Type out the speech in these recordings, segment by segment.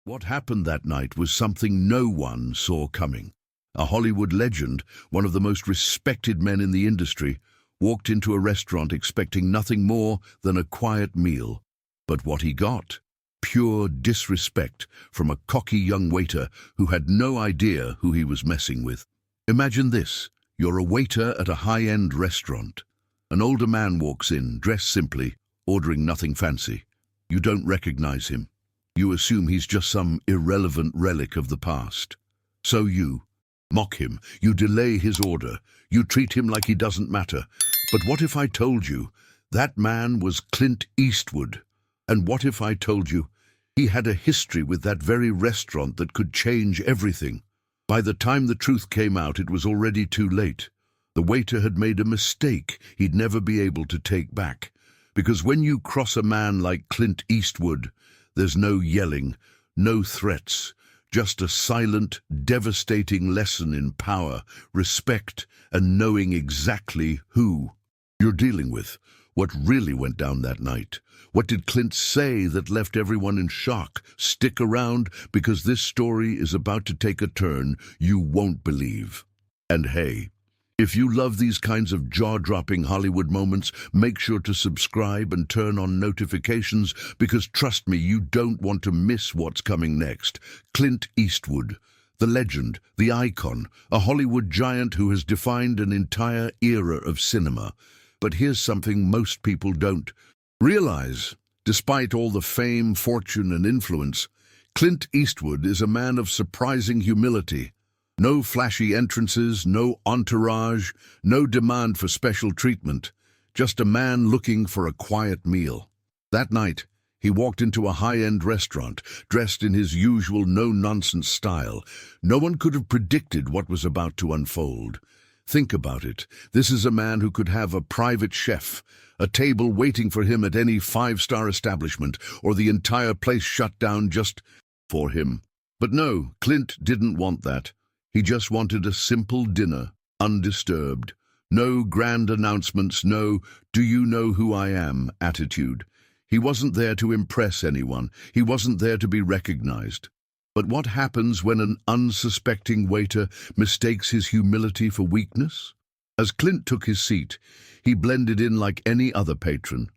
What happened that night was something no one saw coming. A Hollywood legend, one of the most respected men in the industry, walked into a restaurant expecting nothing more than a quiet meal. But what he got? Pure disrespect from a cocky young waiter who had no idea who he was messing with. Imagine this. You're a waiter at a high-end restaurant. An older man walks in, dressed simply, ordering nothing fancy. You don't recognize him. You assume he's just some irrelevant relic of the past. So you mock him, you delay his order, you treat him like he doesn't matter. But what if I told you that man was Clint Eastwood? And what if I told you he had a history with that very restaurant that could change everything? By the time the truth came out, it was already too late. The waiter had made a mistake he'd never be able to take back. Because when you cross a man like Clint Eastwood, there's no yelling, no threats, just a silent, devastating lesson in power, respect, and knowing exactly who you're dealing with. What really went down that night? What did Clint say that left everyone in shock? Stick around, because this story is about to take a turn you won't believe. And hey, if you love these kinds of jaw-dropping Hollywood moments, make sure to subscribe and turn on notifications, because trust me, you don't want to miss what's coming next. Clint Eastwood, the legend, the icon, a Hollywood giant who has defined an entire era of cinema. But here's something most people don't realize. Despite all the fame, fortune, and influence, Clint Eastwood is a man of surprising humility. No flashy entrances, no entourage, no demand for special treatment. Just a man looking for a quiet meal. That night, he walked into a high-end restaurant, dressed in his usual no-nonsense style. No one could have predicted what was about to unfold. Think about it. This is a man who could have a private chef, a table waiting for him at any five-star establishment, or the entire place shut down just for him. But no, Clint didn't want that. He just wanted a simple dinner, undisturbed. No grand announcements, no "do you know who I am" attitude. He wasn't there to impress anyone. He wasn't there to be recognized. But what happens when an unsuspecting waiter mistakes his humility for weakness? As Clint took his seat, he blended in like any other patron.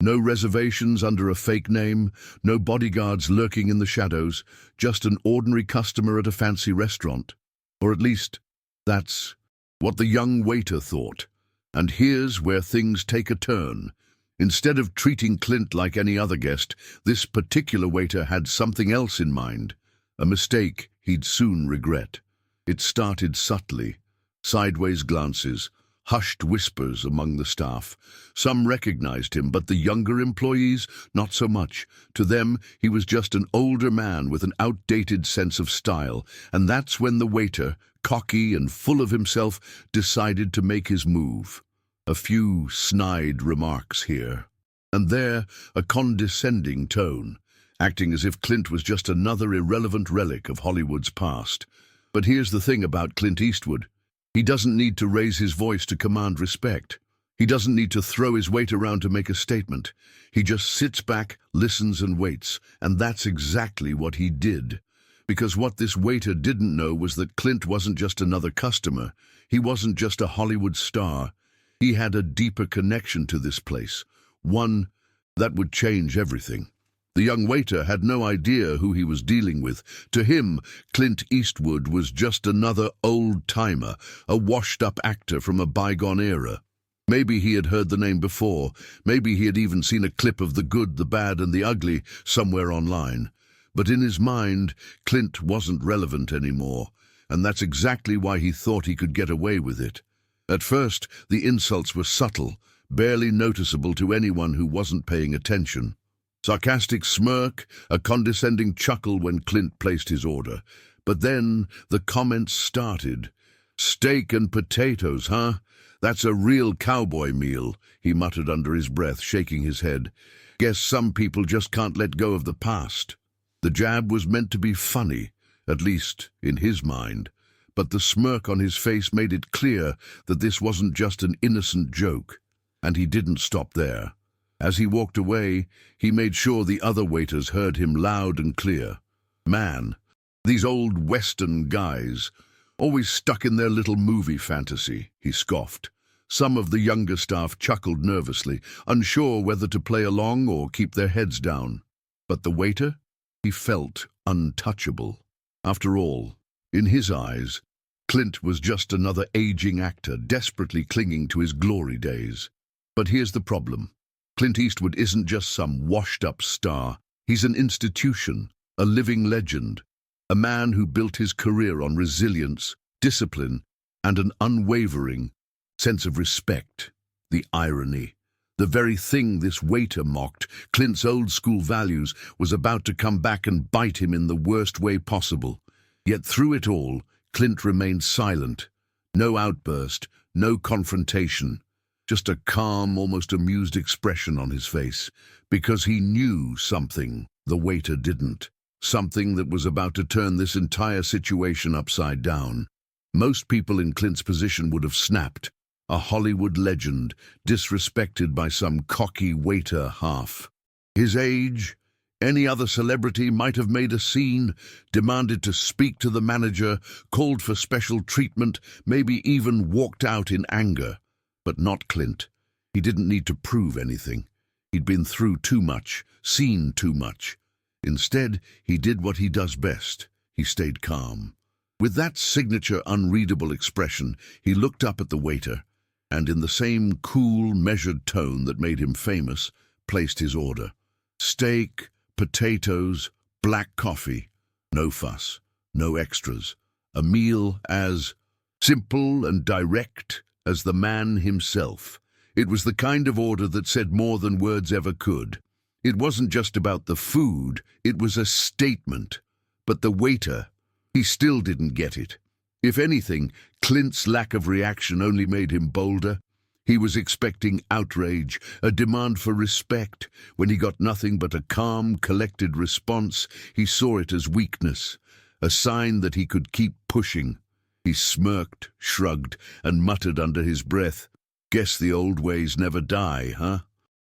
No reservations under a fake name, no bodyguards lurking in the shadows, just an ordinary customer at a fancy restaurant. Or at least, that's what the young waiter thought. And here's where things take a turn. Instead of treating Clint like any other guest, this particular waiter had something else in mind. A mistake he'd soon regret. It started subtly. Sideways glances, hushed whispers among the staff. Some recognized him, but the younger employees, not so much. To them, he was just an older man with an outdated sense of style. And that's when the waiter, cocky and full of himself, decided to make his move. A few snide remarks here. And there, a condescending tone, acting as if Clint was just another irrelevant relic of Hollywood's past. But here's the thing about Clint Eastwood. He doesn't need to raise his voice to command respect. He doesn't need to throw his weight around to make a statement. He just sits back, listens and waits. And that's exactly what he did. Because what this waiter didn't know was that Clint wasn't just another customer. He wasn't just a Hollywood star. He had a deeper connection to this place. One that would change everything. The young waiter had no idea who he was dealing with. To him, Clint Eastwood was just another old-timer, a washed-up actor from a bygone era. Maybe he had heard the name before. Maybe he had even seen a clip of The Good, the Bad, and the Ugly somewhere online. But in his mind, Clint wasn't relevant anymore, and that's exactly why he thought he could get away with it. At first, the insults were subtle, barely noticeable to anyone who wasn't paying attention. Sarcastic smirk, a condescending chuckle when Clint placed his order. But then the comments started. "Steak and potatoes, huh? That's a real cowboy meal," he muttered under his breath, shaking his head. "Guess some people just can't let go of the past." The jab was meant to be funny, at least in his mind. But the smirk on his face made it clear that this wasn't just an innocent joke. And he didn't stop there. As he walked away, he made sure the other waiters heard him loud and clear. Man, these old Western guys, always stuck in their little movie fantasy, he scoffed. Some of the younger staff chuckled nervously, unsure whether to play along or keep their heads down. But the waiter? He felt untouchable. After all, in his eyes, Clint was just another aging actor desperately clinging to his glory days. But here's the problem. Clint Eastwood isn't just some washed-up star. He's an institution, a living legend, a man who built his career on resilience, discipline, and an unwavering sense of respect. The irony. The very thing this waiter mocked, Clint's old-school values, was about to come back and bite him in the worst way possible. Yet through it all, Clint remained silent. No outburst, no confrontation. Just a calm, almost amused expression on his face, because he knew something the waiter didn't. Something that was about to turn this entire situation upside down. Most people in Clint's position would have snapped. A Hollywood legend, disrespected by some cocky waiter half. His age, any other celebrity might have made a scene, demanded to speak to the manager, called for special treatment, maybe even walked out in anger. But not Clint. He didn't need to prove anything. He'd been through too much, seen too much. Instead, he did what he does best. He stayed calm. With that signature unreadable expression, he looked up at the waiter, and in the same cool, measured tone that made him famous, placed his order. Steak, potatoes, black coffee. No fuss, no extras. A meal as simple and direct as the man himself. It was the kind of order that said more than words ever could. It wasn't just about the food, it was a statement. But the waiter, he still didn't get it. If anything, Clint's lack of reaction only made him bolder. He was expecting outrage, a demand for respect. When he got nothing but a calm, collected response, he saw it as weakness, a sign that he could keep pushing. He smirked, shrugged, and muttered under his breath, "Guess the old ways never die, huh?"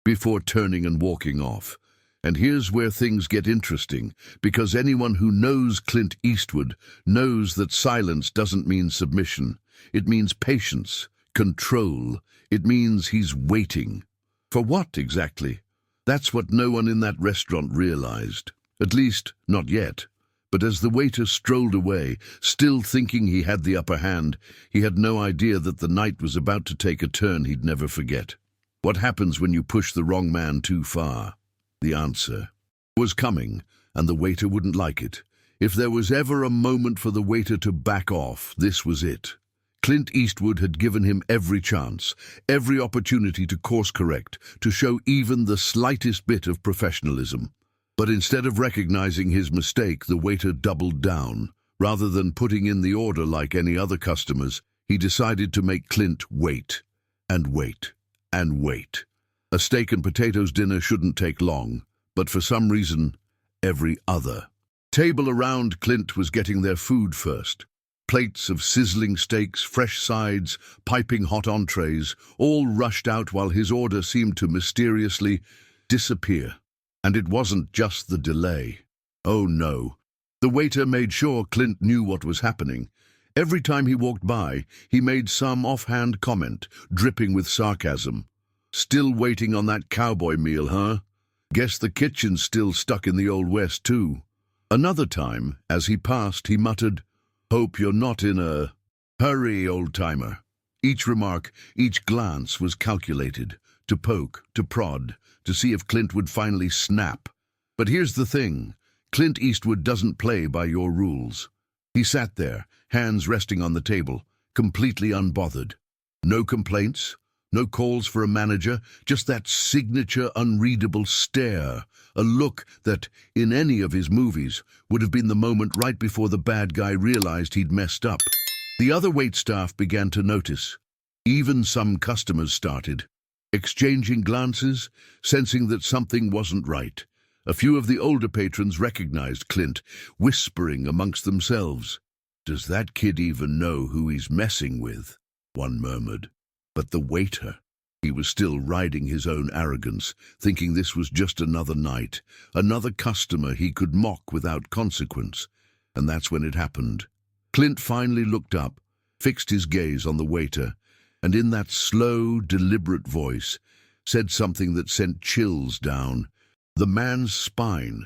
Before turning and walking off. And here's where things get interesting, because anyone who knows Clint Eastwood knows that silence doesn't mean submission. It means patience, control. It means he's waiting. For what, exactly? That's what no one in that restaurant realized. At least, not yet. But as the waiter strolled away, still thinking he had the upper hand, he had no idea that the night was about to take a turn he'd never forget. What happens when you push the wrong man too far? The answer was coming, and the waiter wouldn't like it. If there was ever a moment for the waiter to back off, this was it. Clint Eastwood had given him every chance, every opportunity to course-correct, to show even the slightest bit of professionalism. But instead of recognizing his mistake, the waiter doubled down. Rather than putting in the order like any other customers, he decided to make Clint wait, and wait, and wait. A steak and potatoes dinner shouldn't take long, but for some reason, every other. Table around Clint was getting their food first. Plates of sizzling steaks, fresh sides, piping hot entrees, all rushed out while his order seemed to mysteriously disappear. And it wasn't just the delay. Oh no. The waiter made sure Clint knew what was happening. Every time he walked by, he made some offhand comment, dripping with sarcasm. "Still waiting on that cowboy meal, huh? Guess the kitchen's still stuck in the Old West, too." Another time, as he passed, he muttered, "Hope you're not in a hurry, old-timer." Each remark, each glance was calculated, to poke, to prod, to see if Clint would finally snap. But here's the thing. Clint Eastwood doesn't play by your rules. He sat there, hands resting on the table, completely unbothered. No complaints, no calls for a manager, just that signature unreadable stare, a look that, in any of his movies, would have been the moment right before the bad guy realized he'd messed up. The other waitstaff began to notice. Even some customers started, exchanging glances, sensing that something wasn't right. A few of the older patrons recognized Clint, whispering amongst themselves. "Does that kid even know who he's messing with?" one murmured. But the waiter, He was still riding his own arrogance, thinking this was just another night, another customer he could mock without consequence. And that's when it happened. Clint finally looked up, fixed his gaze on the waiter, and in that slow, deliberate voice, said something that sent chills down the man's spine.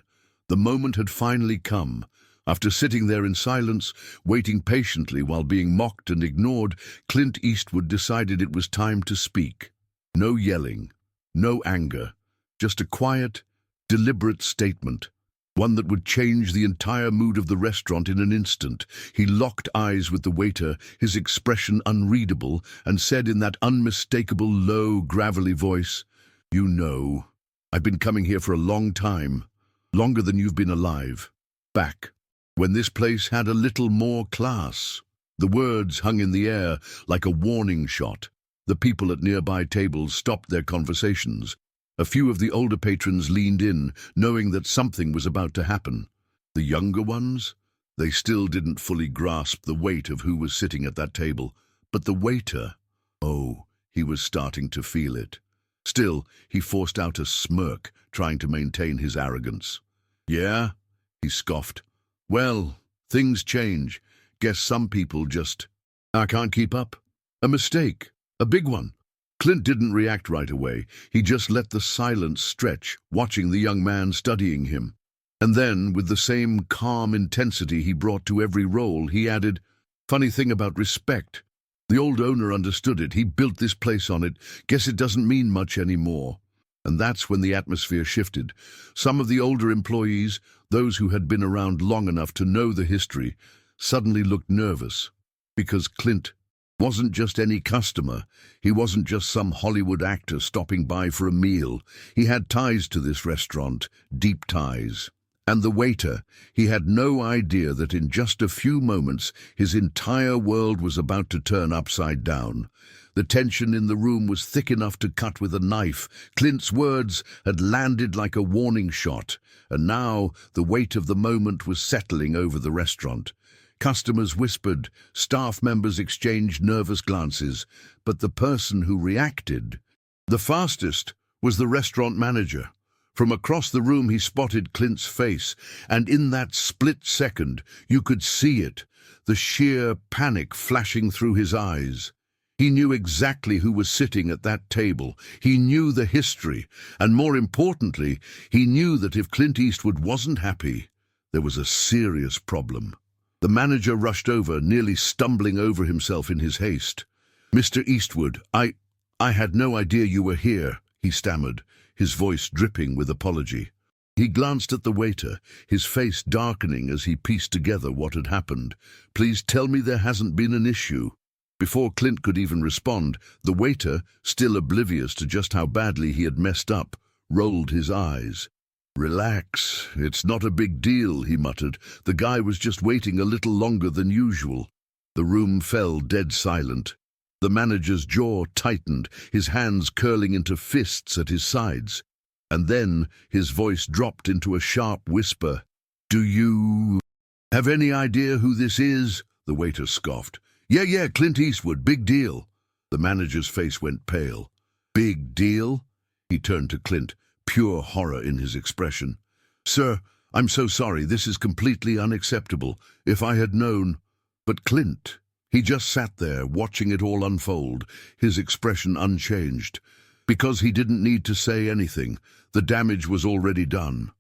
The moment had finally come. After sitting there in silence, waiting patiently while being mocked and ignored, Clint Eastwood decided it was time to speak. No yelling, no anger, just a quiet, deliberate statement, one that would change the entire mood of the restaurant in an instant. He locked eyes with the waiter, his expression unreadable, and said in that unmistakable, low, gravelly voice, "You know, I've been coming here for a long time, longer than you've been alive. Back, when this place had a little more class." The words hung in the air like a warning shot. The people at nearby tables stopped their conversations. A few of the older patrons leaned in, knowing that something was about to happen. The younger ones? They still didn't fully grasp the weight of who was sitting at that table. But the waiter, oh, he was starting to feel it. Still, he forced out a smirk, trying to maintain his arrogance. "Yeah?" he scoffed. "Well, things change. Guess some people just, I can't keep up. A mistake. A big one." Clint didn't react right away. He just let the silence stretch, watching the young man studying him. And then, with the same calm intensity he brought to every role, he added, "Funny thing about respect. The old owner understood it. He built this place on it. Guess it doesn't mean much anymore." And that's when the atmosphere shifted. Some of the older employees, those who had been around long enough to know the history, suddenly looked nervous. Because Clint wasn't just any customer. He wasn't just some Hollywood actor stopping by for a meal. He had ties to this restaurant, deep ties. And the waiter, he had no idea that in just a few moments his entire world was about to turn upside down. The tension in the room was thick enough to cut with a knife. Clint's words had landed like a warning shot, and now the weight of the moment was settling over the restaurant. Customers whispered, staff members exchanged nervous glances, but the person who reacted the fastest was the restaurant manager. From across the room he spotted Clint's face, and in that split second you could see it, the sheer panic flashing through his eyes. He knew exactly who was sitting at that table. He knew the history, and more importantly, he knew that if Clint Eastwood wasn't happy, there was a serious problem. The manager rushed over, nearly stumbling over himself in his haste. "Mr. Eastwood, I had no idea you were here," he stammered, his voice dripping with apology. He glanced at the waiter, his face darkening as he pieced together what had happened. "Please tell me there hasn't been an issue." Before Clint could even respond, the waiter, still oblivious to just how badly he had messed up, rolled his eyes. "Relax, it's not a big deal," he muttered. "The guy was just waiting a little longer than usual." The room fell dead silent. The manager's jaw tightened, his hands curling into fists at his sides. And then his voice dropped into a sharp whisper. "Do you have any idea who this is?" The waiter scoffed. Yeah, Clint Eastwood, big deal." The manager's face went pale. "Big deal?" He turned to Clint, pure horror in his expression. "Sir, I'm so sorry. This is completely unacceptable. If I had known—" But Clint, he just sat there, watching it all unfold, his expression unchanged. Because he didn't need to say anything. The damage was already done.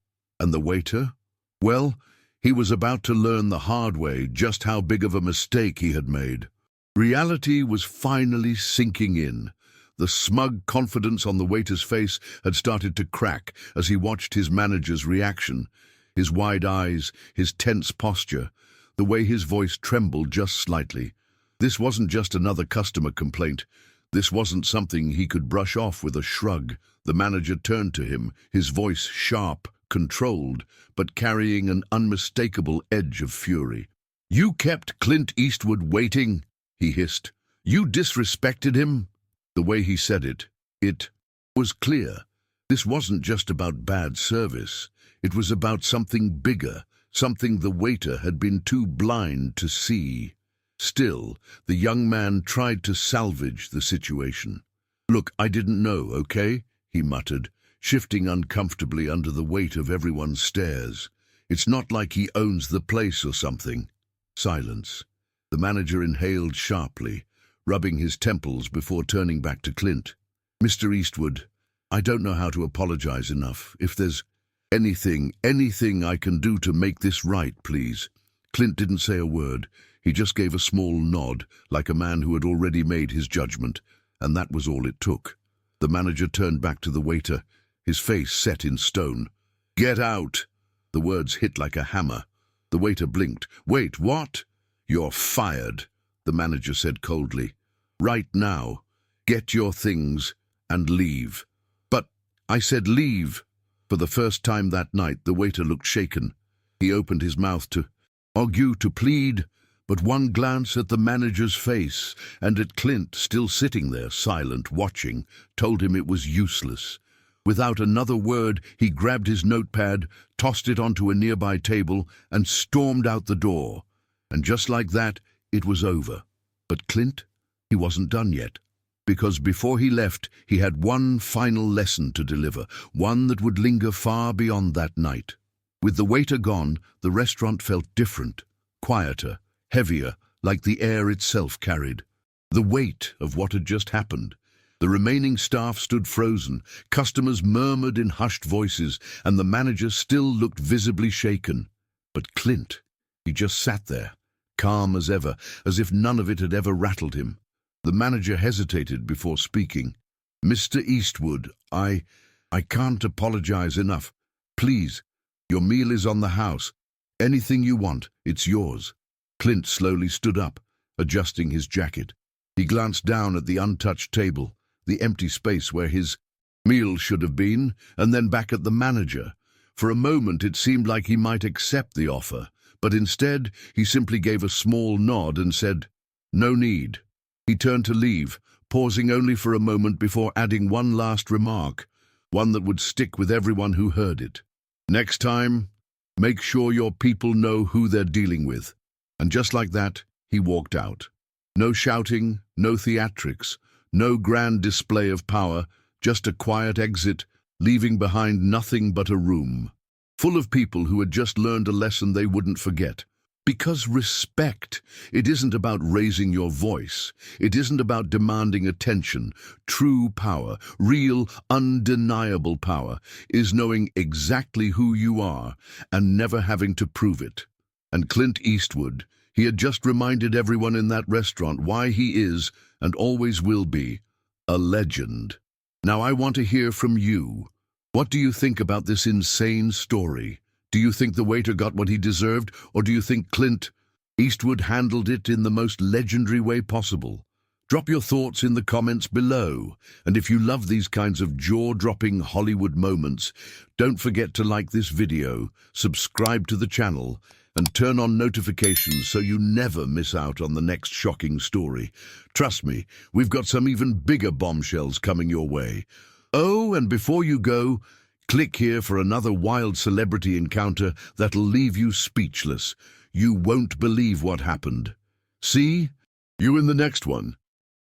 And the waiter? Well, he was about to learn the hard way just how big of a mistake he had made. Reality was finally sinking in. The smug confidence on the waiter's face had started to crack as he watched his manager's reaction. His wide eyes, his tense posture, the way his voice trembled just slightly. This wasn't just another customer complaint. This wasn't something he could brush off with a shrug. The manager turned to him, his voice sharp, controlled, but carrying an unmistakable edge of fury. "You kept Clint Eastwood waiting," he hissed. "You disrespected him." The way he said it was clear. This wasn't just about bad service. It was about something bigger, something the waiter had been too blind to see. Still, the young man tried to salvage the situation. "Look, I didn't know, okay?" he muttered, shifting uncomfortably under the weight of everyone's stares. "It's not like he owns the place or something." Silence. The manager inhaled sharply, rubbing his temples before turning back to Clint. "Mr. Eastwood, I don't know how to apologize enough. If there's anything I can do to make this right, please." Clint didn't say a word. He just gave a small nod, like a man who had already made his judgment, and that was all it took. The manager turned back to the waiter, his face set in stone. "Get out!" The words hit like a hammer. The waiter blinked. "Wait, what?" "You're fired," the manager said coldly. "Right now. Get your things and leave." "But I said leave." For the first time that night, the waiter looked shaken. He opened his mouth to argue, to plead, but one glance at the manager's face and at Clint, still sitting there, silent, watching, told him it was useless. Without another word, he grabbed his notepad, tossed it onto a nearby table, and stormed out the door. And just like that, it was over. But Clint, he wasn't done yet. Because before he left, he had one final lesson to deliver, one that would linger far beyond that night. With the waiter gone, the restaurant felt different, quieter, heavier, like the air itself carried. The weight of what had just happened. The remaining staff stood frozen, customers murmured in hushed voices, and the manager still looked visibly shaken. But Clint, he just sat there, calm as ever, as if none of it had ever rattled him. The manager hesitated before speaking. "Mr. Eastwood, I can't apologize enough. Please, your meal is on the house. Anything you want, it's yours." Clint slowly stood up, adjusting his jacket. He glanced down at the untouched table, the empty space where his meal should have been, and then back at the manager. For a moment it seemed like he might accept the offer, but instead he simply gave a small nod and said, "No need." He turned to leave, pausing only for a moment before adding one last remark, one that would stick with everyone who heard it. "Next time, make sure your people know who they're dealing with." And just like that, he walked out. No shouting, no theatrics, no grand display of power, just a quiet exit, leaving behind nothing but a room, full of people who had just learned a lesson they wouldn't forget. Because respect, it isn't about raising your voice. It isn't about demanding attention. True power, real, undeniable power, is knowing exactly who you are and never having to prove it. And Clint Eastwood, he had just reminded everyone in that restaurant why he is, and always will be, a legend. Now I want to hear from you. What do you think about this insane story? Do you think the waiter got what he deserved, or do you think Clint Eastwood handled it in the most legendary way possible? Drop your thoughts in the comments below, and if you love these kinds of jaw-dropping Hollywood moments, don't forget to like this video, subscribe to the channel, and turn on notifications so you never miss out on the next shocking story. Trust me, we've got some even bigger bombshells coming your way. Oh, and before you go, click here for another wild celebrity encounter that'll leave you speechless. You won't believe what happened. See you in the next one.